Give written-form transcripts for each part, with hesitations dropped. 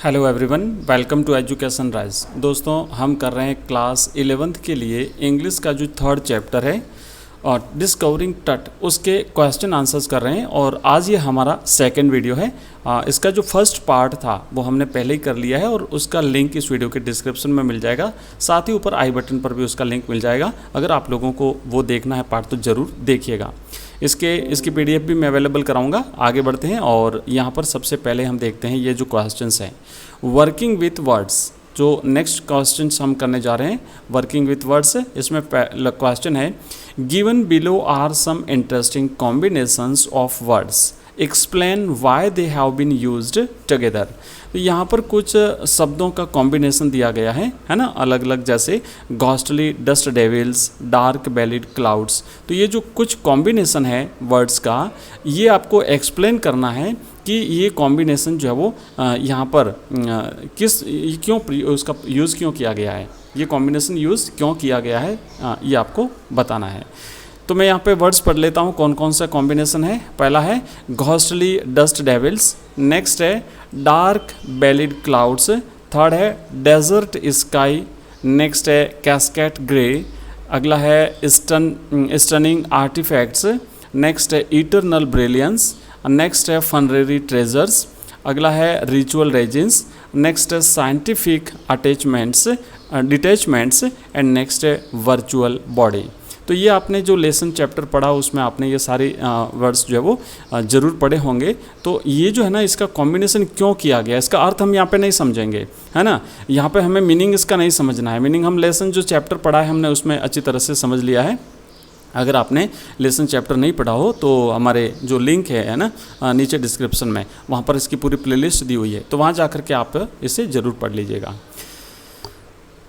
Hello everyone, welcome to education rise. दोस्तों, हम कर रहे हैं क्लास 11th के लिए इंग्लिश का जो थर्ड चैप्टर है और डिस्कवरिंग टट, उसके क्वेश्चन आंसर्स कर रहे हैं। और आज ये हमारा सेकंड वीडियो है। इसका जो फर्स्ट पार्ट था वो हमने पहले ही कर लिया है और उसका लिंक इस वीडियो के डिस्क्रिप्शन में मिल जाएगा। साथ ही ऊपर आई बटन पर भी उसका लिंक मिल जाएगा। अगर आप लोगों को वो देखना है पार्ट तो ज़रूर देखिएगा। इसकी पीडीएफ भी मैं अवेलेबल कराऊंगा। आगे बढ़ते हैं और यहाँ पर सबसे पहले हम देखते हैं ये जो क्वेश्चंस हैं वर्किंग विथ वर्ड्स। जो नेक्स्ट क्वेश्चंस हम करने जा रहे हैं वर्किंग विथ वर्ड्स, इसमें क्वेश्चन है given below are some interesting combinations of words, explain why they have been used together. तो यहाँ पर कुछ शब्दों का कॉम्बिनेशन दिया गया है ना, अलग अलग, जैसे ghostly dust devils, dark bellied clouds. तो ये जो कुछ कॉम्बिनेशन है वर्ड्स का, ये आपको एक्सप्लेन करना है कि ये कॉम्बिनेशन जो है वो यहाँ पर क्यों उसका यूज़ क्यों किया गया है, ये कॉम्बिनेशन यूज़ क्यों किया गया है, ये आपको बताना है। तो मैं यहाँ पे वर्ड्स पढ़ लेता हूँ कौन कौन सा कॉम्बिनेशन है। पहला है घॉस्टली डस्ट डेविल्स, नेक्स्ट है डार्क बेलिड क्लाउड्स, थर्ड है डेजर्ट स्काई, नेक्स्ट है कैस्केट ग्रे, अगला है स्टनिंग आर्टिफैक्ट्स, नेक्स्ट है इटरनल ब्रिलियंस, नेक्स्ट है फनरेरी ट्रेजर्स, अगला है रिचुअल रेजिन्स, नेक्स्ट है साइंटिफिक डिटैचमेंट्स एंड नेक्स्ट है वर्चुअल बॉडी। तो ये आपने जो लेसन चैप्टर पढ़ा उसमें आपने ये सारे वर्ड्स जो है वो ज़रूर पढ़े होंगे। तो ये जो है ना, इसका कॉम्बिनेशन क्यों किया गया, इसका अर्थ हम यहाँ पे नहीं समझेंगे, है ना। यहाँ पे हमें मीनिंग इसका नहीं समझना है। मीनिंग हम लेसन जो चैप्टर पढ़ा है हमने उसमें अच्छी तरह से समझ लिया है। अगर आपने लेसन चैप्टर नहीं पढ़ा हो तो हमारे जो लिंक है ना नीचे डिस्क्रिप्शन में, वहाँ पर इसकी पूरी प्लेलिस्ट दी हुई है, तो वहाँ जाकर के आप इसे ज़रूर पढ़ लीजिएगा।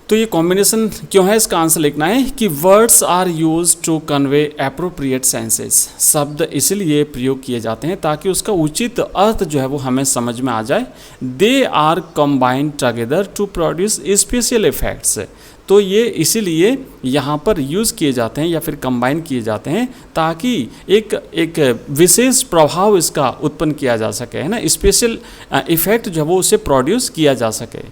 तो ये कॉम्बिनेशन क्यों है, इसका आंसर लिखना है कि words are use to convey appropriate senses. शब्द इसलिए प्रयोग किए जाते हैं ताकि उसका उचित अर्थ जो है वो हमें समझ में आ जाए। They are combined together to produce special effects. तो ये इसीलिए यहाँ पर यूज़ किए जाते हैं या फिर कंबाइन किए जाते हैं ताकि एक विशेष प्रभाव इसका उत्पन्न किया जा सके, है ना, स्पेशल इफेक्ट जो है वो उसे प्रोड्यूस किया जा सके।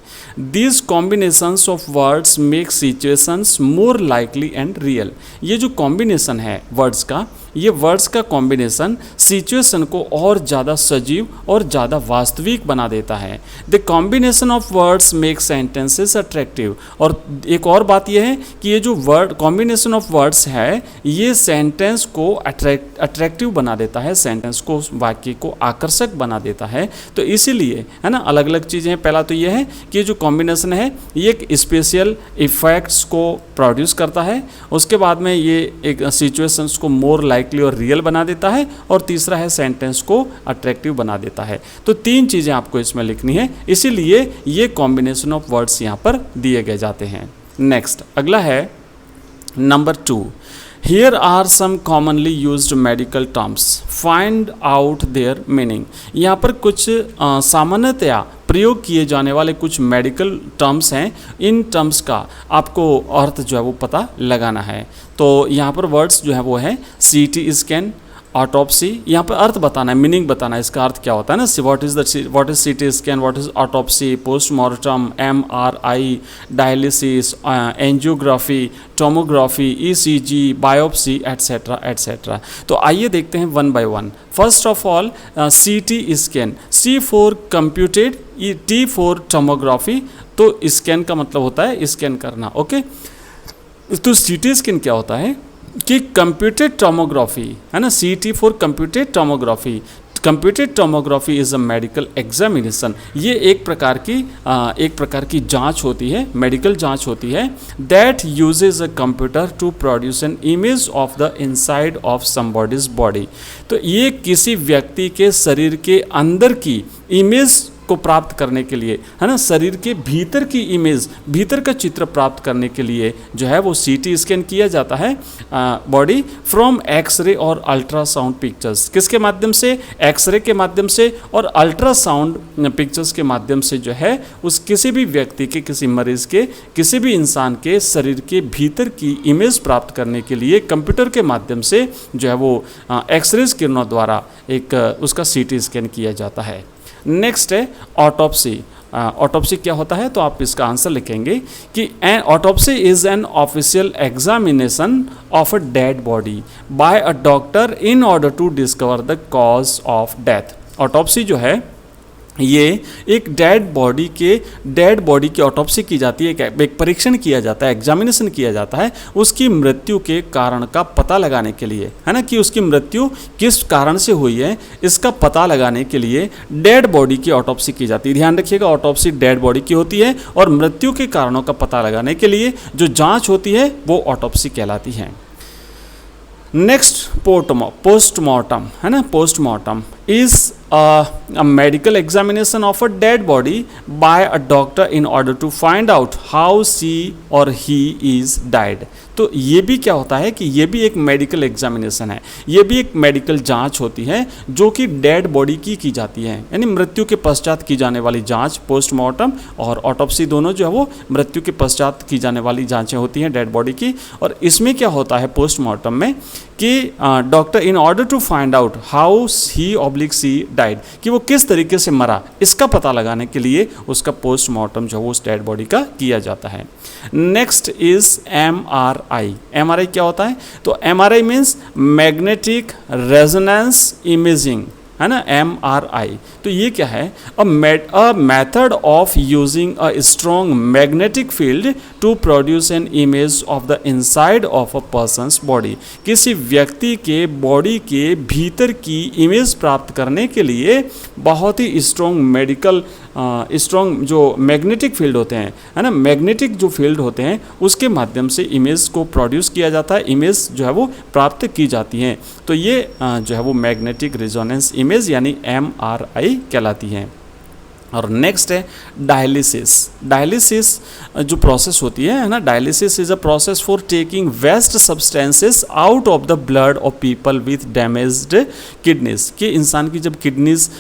These combinations of words make situations more likely and real. ये जो कॉम्बिनेशन है वर्ड्स का, ये वर्ड्स का कॉम्बिनेशन सिचुएशन को और ज़्यादा सजीव और ज़्यादा वास्तविक बना देता है। The combination of words make sentences attractive. और एक और बात यह है कि ये जो वर्ड कॉम्बिनेशन ऑफ वर्ड्स है ये सेंटेंस को अट्रैक्टिव बना देता है, सेंटेंस को, वाक्य को आकर्षक बना देता है। तो इसीलिए, है ना, अलग अलग चीज़ें हैं। पहला तो ये है कि ये जो कॉम्बिनेशन है ये एक स्पेशल इफेक्ट्स को प्रोड्यूस करता है, उसके बाद में ये एक सिचुएशंस को मोर लाइकली और रियल बना देता है, और तीसरा है सेंटेंस को अट्रैक्टिव बना देता है। तो तीन चीज़ें आपको इसमें लिखनी है, इसीलिए ये कॉम्बिनेशन ऑफ वर्ड्स यहाँ पर दिए गए जाते हैं। नेक्स्ट अगला है number 2। Here are some commonly used medical terms. Find out their meaning. यहाँ पर कुछ सामान्यतया प्रयोग किए जाने वाले कुछ मेडिकल टर्म्स हैं। इन टर्म्स का आपको अर्थ जो है वो पता लगाना है। तो यहाँ पर वर्ड्स जो है वो है CT स्कैन, ऑटोप्सी। यहाँ पर अर्थ बताना है, मीनिंग बताना है, इसका अर्थ क्या होता है ना। What is CT scan, what is autopsy, postmortem, MRI, dialysis, angiography, tomography, ECG, biopsy, etcetera etcetera. तो आइए देखते हैं one by one. First of all CT scan, C for computed, T for tomography. तो स्कैन का मतलब होता है scan करना, ओके। तो CT स्कैन क्या होता है कि कंप्यूटेड टोमोग्राफी, है ना, CT for computed tomography. Computed tomography is a medical examination. ये एक प्रकार की जांच होती है, मेडिकल जांच होती है। That uses a computer to produce an image of the inside of somebody's body. तो ये किसी व्यक्ति के शरीर के अंदर की इमेज को प्राप्त करने के लिए, है ना, शरीर के भीतर की इमेज, भीतर का चित्र प्राप्त करने के लिए जो है वो CT स्कैन किया जाता है बॉडी फ्रॉम एक्सरे और अल्ट्रासाउंड पिक्चर्स। किसके माध्यम से? एक्सरे के माध्यम से और अल्ट्रासाउंड पिक्चर्स के माध्यम से जो है उस किसी भी व्यक्ति के, किसी मरीज के, किसी भी इंसान के शरीर के भीतर की इमेज प्राप्त करने के लिए कंप्यूटर के माध्यम से जो है वो एक्सरे किरणों द्वारा एक उसका CT स्कैन किया जाता है। नेक्स्ट है ऑटोप्सी। ऑटोप्सी क्या होता है, तो आप इसका आंसर लिखेंगे कि an autopsy is an official examination of a dead body by a doctor in order to discover the cause of death. Autopsy जो है ये एक डेड बॉडी की ऑटोप्सी की जाती है, एक परीक्षण किया जाता है, एग्जामिनेशन किया जाता है उसकी मृत्यु के कारण का पता लगाने के लिए, है ना, कि उसकी मृत्यु किस कारण से हुई है इसका पता लगाने के लिए डेड बॉडी की ऑटोप्सी की जाती है। ध्यान रखिएगा, ऑटोप्सी डेड बॉडी की होती है और मृत्यु के कारणों का पता लगाने के लिए जो जाँच होती है वो ऑटोप्सी कहलाती है। नेक्स्ट पोस्टमार्टम, है ना, postmortem is a medical examination of a dead body by a doctor in order to find out how she or he is died। तो ये भी क्या होता है कि ये भी एक मेडिकल एग्जामिनेशन है, ये भी एक मेडिकल जांच होती है जो कि डेड बॉडी की जाती है, यानी मृत्यु के पश्चात की जाने वाली जांच। पोस्टमार्टम और ऑटोप्सी दोनों जो है वो मृत्यु के पश्चात की जाने वाली जांचें होती हैं डेड बॉडी की। और इसमें क्या होता है पोस्टमार्टम में कि doctor in order to find out how he oblique she died, कि वो किस तरीके से मरा इसका पता लगाने के लिए उसका पोस्टमार्टम जो है वो उस डेड बॉडी का किया जाता है। Next is MRI। MRI क्या होता है, तो MRI means magnetic resonance imaging, है ना, MRI। तो ये क्या है, a method of using a strong magnetic field to produce an image of the inside of a person's body. किसी व्यक्ति के बॉडी के भीतर की इमेज प्राप्त करने के लिए बहुत ही स्ट्रॉन्ग जो मैग्नेटिक फील्ड होते हैं, है ना, मैग्नेटिक जो फील्ड होते हैं उसके माध्यम से इमेज को प्रोड्यूस किया जाता है, इमेज जो है वो प्राप्त की जाती हैं। तो ये जो है वो मैग्नेटिक रेजोनेंस इमेज यानी MRI कहलाती है। और नेक्स्ट है डायलिसिस। डायलिसिस जो प्रोसेस होती है ना, dialysis is a process for taking waste substances out of the blood of people with damaged kidneys. कि इंसान की जब किडनीज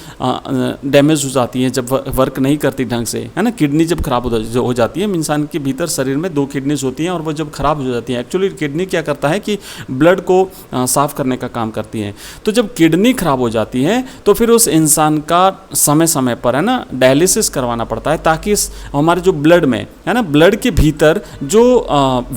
डैमेज हो जाती हैं, जब वर्क नहीं करती ढंग से, है ना, किडनी जब खराब हो जाती है, इंसान के भीतर शरीर में 2 किडनीज होती हैं और वो जब खराब हो जाती हैं, एक्चुअली किडनी क्या करता है कि ब्लड को साफ करने का काम करती हैं। तो जब किडनी खराब हो जाती है तो फिर उस इंसान का समय समय पर, है ना, डायलिसिस करवाना पड़ता है ताकि हमारे जो ब्लड में, है ना, ब्लड के भीतर जो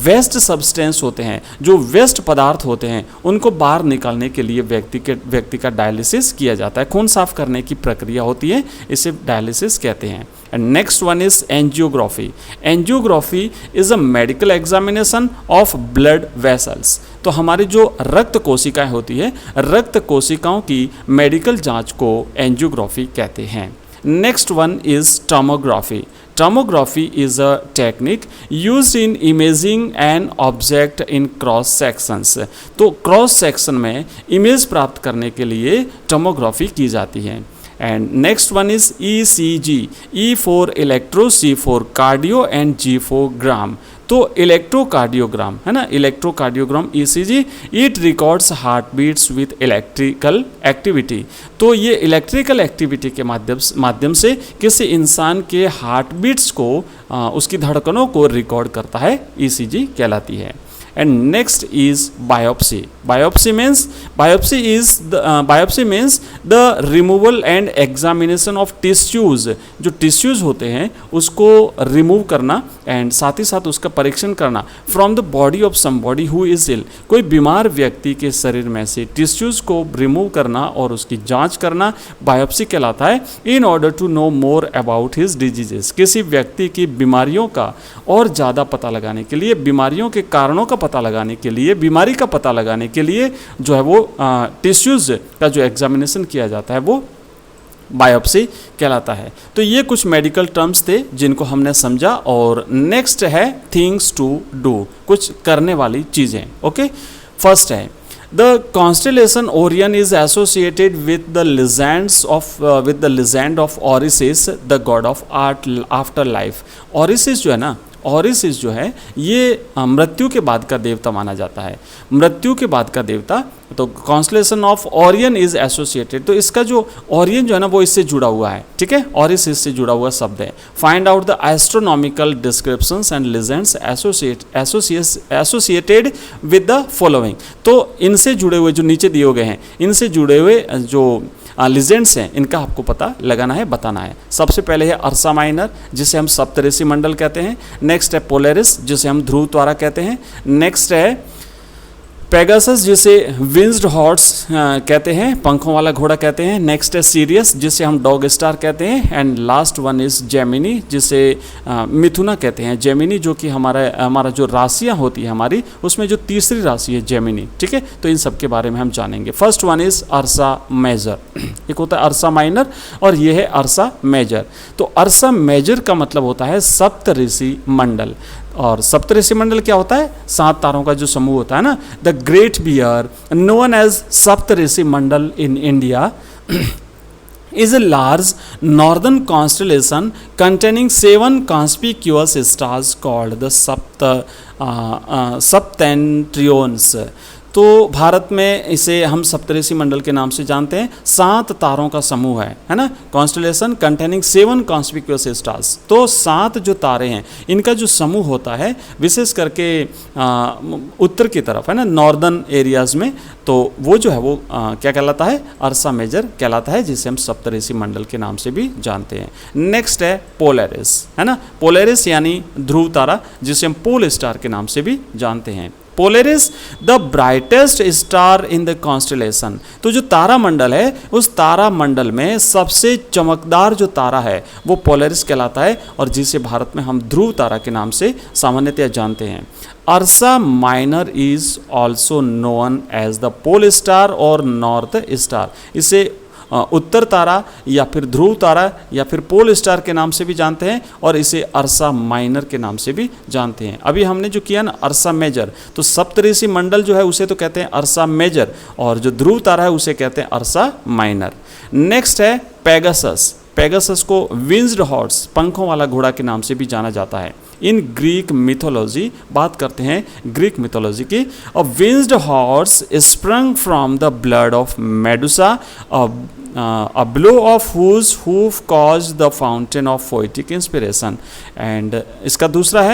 वेस्ट सब्सटेंस होते हैं, जो वेस्ट पदार्थ होते हैं, उनको बाहर निकालने के लिए व्यक्ति का डायलिसिस किया जाता है। खून साफ करने की प्रक्रिया होती है, इसे डायलिसिस कहते हैं। And next one is angiography. Angiography is a medical examination of blood vessels. तो हमारी जो रक्त कोशिकाएं होती है, रक्त कोशिकाओं की मेडिकल जांच को एंजियोग्राफी कहते हैं। Next one is tomography. Tomography is a technique used in imaging an object in cross sections. तो क्रॉस सेक्शन में इमेज प्राप्त करने के लिए टोमोग्राफी की जाती है। And next one is ECG। E for electro, C for cardio and G for gram। तो इलेक्ट्रोकार्डियोग्राम, है ना, electrocardiogram ECG, it records heart beats with electrical activity. तो ये इलेक्ट्रिकल एक्टिविटी के माध्यम से किसी इंसान के हार्ट बीट्स को, उसकी धड़कनों को रिकॉर्ड करता है, ECG कहलाती है। And next is biopsy. Biopsy means the removal and examination of tissues. जो tissues होते हैं उसको remove करना एंड साथ ही साथ उसका परीक्षण करना from the body of somebody who is ill। कोई बीमार व्यक्ति के शरीर में से tissues को remove करना और उसकी जांच करना बायोप्सी कहलाता है। In order to know more about his diseases। किसी व्यक्ति की बीमारियों का और ज़्यादा पता लगाने के लिए, बीमारियों के कारणों का पता लगाने के लिए, बीमारी का पता लगाने के लिए जो है वो टिश्यूज़ का जो एग्जामिनेशन किया जाता है वो बायोप्सी कहलाता है। तो ये कुछ मेडिकल टर्म्स थे जिनको हमने समझा। और नेक्स्ट है थिंग्स टू डू, कुछ करने वाली चीज़ें। ओके, फर्स्ट है The constellation Orion is associated with the legend of Orisis, the god of afterlife। Orisis जो है ना, ऑरिसिस जो है ये मृत्यु के बाद का देवता माना जाता है, मृत्यु के बाद का देवता। तो constellation of Orion is associated, तो इसका जो ओरियन जो है ना वो इससे जुड़ा हुआ है, ठीक है, ऑरिसिस से जुड़ा हुआ शब्द है। Find out the astronomical descriptions and legends associated with the following. तो इनसे जुड़े हुए जो नीचे दिए गए हैं, इनसे जुड़े हुए जो लीजेंड्स हैं इनका आपको पता लगाना है, बताना है। सबसे पहले है अर्सा माइनर जिसे हम सप्तऋषि मंडल कहते हैं। नेक्स्ट है पोलरिस जिसे हम ध्रुव तारा कहते हैं। नेक्स्ट है पेगासस जिसे विंज्ड हॉर्स कहते हैं, पंखों वाला घोड़ा कहते हैं। नेक्स्ट है सीरियस जिसे हम डॉग स्टार कहते हैं। And last one is Gemini जिसे मिथुना कहते हैं। जेमिनी जो कि हमारा जो राशियाँ होती है हमारी, उसमें जो तीसरी राशि है जेमिनी, ठीक है। तो इन सब के बारे में हम जानेंगे। फर्स्ट वन इज अर्सा मेजर, एक होता है अर्सा माइनर और ये है अर्सा मेजर। तो अर्सा मेजर का मतलब होता है सप्तऋषि मंडल। और सप्तऋषि मंडल क्या होता है? 7 तारों का जो समूह होता है ना। The great bear known as Saptarishi Mandal in India is a large northern constellation containing 7 conspicuous stars called the Septentrions। तो भारत में इसे हम सप्तऋषि मंडल के नाम से जानते हैं। 7 तारों का समूह है ना। Constellation containing 7 conspicuous stars. तो 7 जो तारे हैं इनका जो समूह होता है विशेष करके उत्तर की तरफ है ना, नॉर्दर्न एरियाज़ में, तो वो जो है वो क्या कहलाता है? अर्सा मेजर कहलाता है, जिसे हम सप्तऋषि मंडल के नाम से भी जानते हैं। नेक्स्ट है पोलरिस, है ना। पोलरिस यानी ध्रुव तारा जिसे हम पोल स्टार के नाम से भी जानते हैं। Polaris the brightest star in the constellation. तो जो तारा मंडल है उस तारा मंडल में सबसे चमकदार जो तारा है वो पोलरिस कहलाता है और जिसे भारत में हम ध्रुव तारा के नाम से सामान्यतः जानते हैं। Ursa Minor is also known as the pole star और नॉर्थ स्टार। इसे उत्तर तारा या फिर ध्रुव तारा या फिर पोल स्टार के नाम से भी जानते हैं और इसे अर्सा माइनर के नाम से भी जानते हैं। अभी हमने जो किया ना अर्सा मेजर, तो सप्तऋषि मंडल जो है उसे तो कहते हैं अर्सा मेजर और जो ध्रुव तारा है उसे कहते हैं अर्सा माइनर। नेक्स्ट है पेगासस। पेगासस को विंज्ड हॉर्स, पंखों वाला घोड़ा के नाम से भी जाना जाता है। इन ग्रीक मिथोलॉजी, बात करते हैं ग्रीक मिथोलॉजी की। A winged horse sprung from the blood of Medusa, a blow of whose hoof caused the fountain of poetic inspiration। and इसका दूसरा है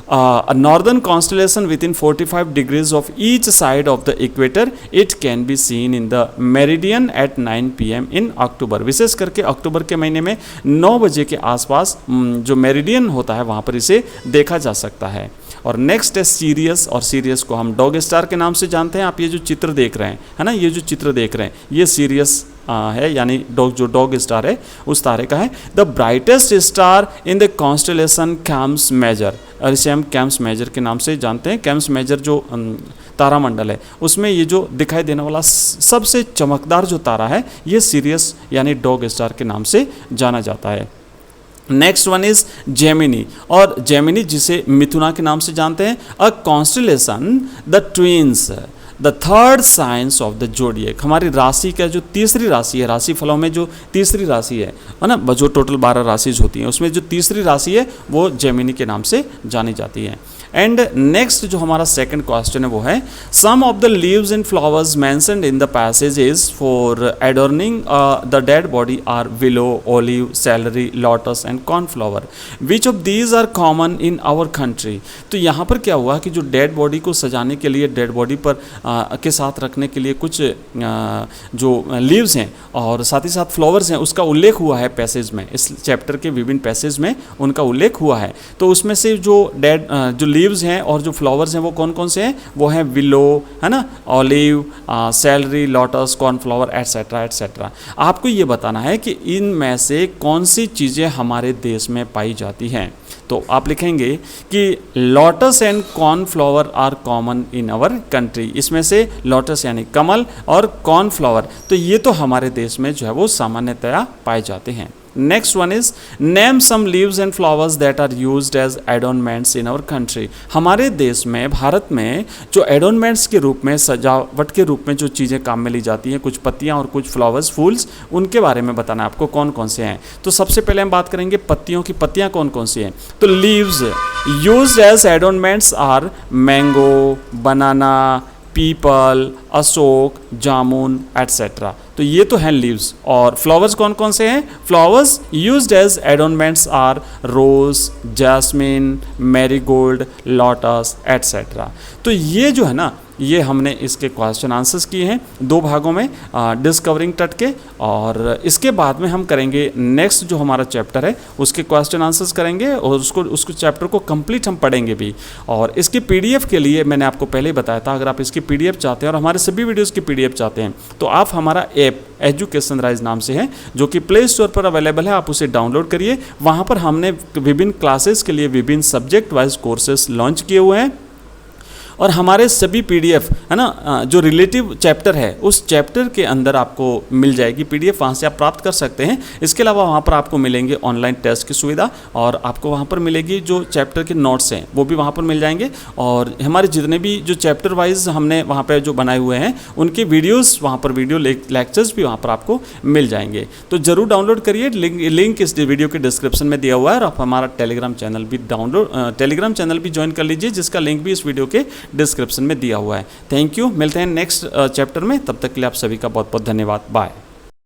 a northern constellation within 45 degrees of each side of the equator, it can be seen in the meridian at 9 PM in October। विशेष करके अक्टूबर के महीने में 9 बजे के आसपास जो मेरिडियन होता है वहाँ पर इसे देखा जा सकता है। और नेक्स्ट है सीरियस, और सीरियस को हम डॉग स्टार के नाम से जानते हैं। आप ये जो चित्र देख रहे हैं है ना, ये जो चित्र देख रहे हैं ये सीरियस है, यानी जो डॉग स्टार है उस तारे का है। The brightest star in the constellation Canis Major, और इसे हम कैम्स मेजर के नाम से जानते हैं। कैम्स मेजर जो तारामंडल है उसमें ये जो दिखाई देने वाला सबसे चमकदार जो तारा है ये सीरियस यानी डॉग स्टार के नाम से जाना जाता है। नेक्स्ट वन इज जेमिनी, और जेमिनी जिसे मिथुना के नाम से जानते हैं। A constellation the twins, the third science of the zodiac. हमारी राशि का जो तीसरी राशि है, राशि फलों में जो तीसरी राशि है ना, जो टोटल 12 राशि होती हैं उसमें जो तीसरी राशि है वो जेमिनी के नाम से जानी जाती है। एंड नेक्स्ट जो हमारा सेकंड क्वेश्चन है वो है sum of the leaves and flowers mentioned in the passages for adorning the dead body are willow, olive, celery, lotus and cornflower. Which of these are common in our country. तो यहाँ पर क्या हुआ कि जो डेड बॉडी को सजाने के लिए, डेड बॉडी पर के साथ रखने के लिए कुछ जो लीव्स हैं और साथ ही साथ फ्लावर्स हैं उसका उल्लेख हुआ है पैसेज में। इस चैप्टर के विभिन्न पैसेज में उनका उल्लेख हुआ है। तो उसमें से जो जो लीव्स हैं और जो फ्लावर्स हैं वो कौन कौन से हैं? वो हैं विलो, है ना, olive, salary, lotus, cornflour etcetera etcetera. आपको ये बताना है कि इनमें से कौन सी चीज़ें हमारे देश में पाई जाती हैं। तो आप लिखेंगे कि lotus and cornflower are common in our country. इसमें से लोटस यानी कमल और कॉर्नफ्लावर, तो ये तो हमारे देश में जो है वो सामान्यतया पाए जाते हैं। Next one is name some leaves and flowers that are used as adornments in our country. हमारे देश में, भारत में जो एडोनमेंट्स के रूप में, सजावट के रूप में जो चीज़ें काम में ली जाती हैं, कुछ पत्तियां और कुछ फ्लावर्स, फूल्स, उनके बारे में बताना है आपको कौन कौन से हैं। तो सबसे पहले हम बात करेंगे पत्तियों की। पत्तियां कौन कौन सी हैं? तो leaves used as adornments are mango, banana, peepal, ashoka, jamun etcetera. तो ये तो हैं लीव्स। और फ्लावर्स कौन कौन से हैं? Flowers used as adornments are rose, jasmine, marigold, lotus etcetera. तो ये जो है ना, ये हमने इसके क्वेश्चन आंसर्स किए हैं 2 भागों में, डिस्कवरिंग तट के, और इसके बाद में हम करेंगे नेक्स्ट जो हमारा चैप्टर है उसके क्वेश्चन आंसर्स करेंगे और उसको चैप्टर को कंप्लीट हम पढ़ेंगे भी। और इसकी पीडीएफ के लिए मैंने आपको पहले ही बताया था, अगर आप इसकी पीडीएफ चाहते हैं और हमारे सभी वीडियोज़ की पीडीएफ चाहते हैं तो आप हमारा ऐप एजुकेशन राइज नाम से है, जो कि प्ले स्टोर पर अवेलेबल है, आप उसे डाउनलोड करिए। वहाँ पर हमने विभिन्न क्लासेस के लिए विभिन्न सब्जेक्ट वाइज कोर्सेस लॉन्च किए हुए हैं, और हमारे सभी पीडीएफ है ना जो रिलेटिव चैप्टर है उस चैप्टर के अंदर आपको मिल जाएगी पीडीएफ, वहाँ से आप प्राप्त कर सकते हैं। इसके अलावा वहाँ पर आपको मिलेंगे ऑनलाइन टेस्ट की सुविधा, और आपको वहाँ पर मिलेगी जो चैप्टर के नोट्स हैं वो भी वहाँ पर मिल जाएंगे, और हमारे जितने भी जो चैप्टर वाइज हमने वहाँ पर जो बनाए हुए हैं उनके वीडियोज़ वहाँ पर वीडियो लेक्चर्स भी वहाँ पर आपको मिल जाएंगे। तो ज़रूर डाउनलोड करिए, लिंक इस वीडियो के डिस्क्रिप्शन में दिया हुआ है, और आप हमारा टेलीग्राम चैनल भी ज्वाइन कर लीजिए, जिसका लिंक भी इस वीडियो के डिस्क्रिप्शन में दिया हुआ है। थैंक यू, मिलते हैं नेक्स्ट चैप्टर में, तब तक के लिए आप सभी का बहुत बहुत धन्यवाद, बाय।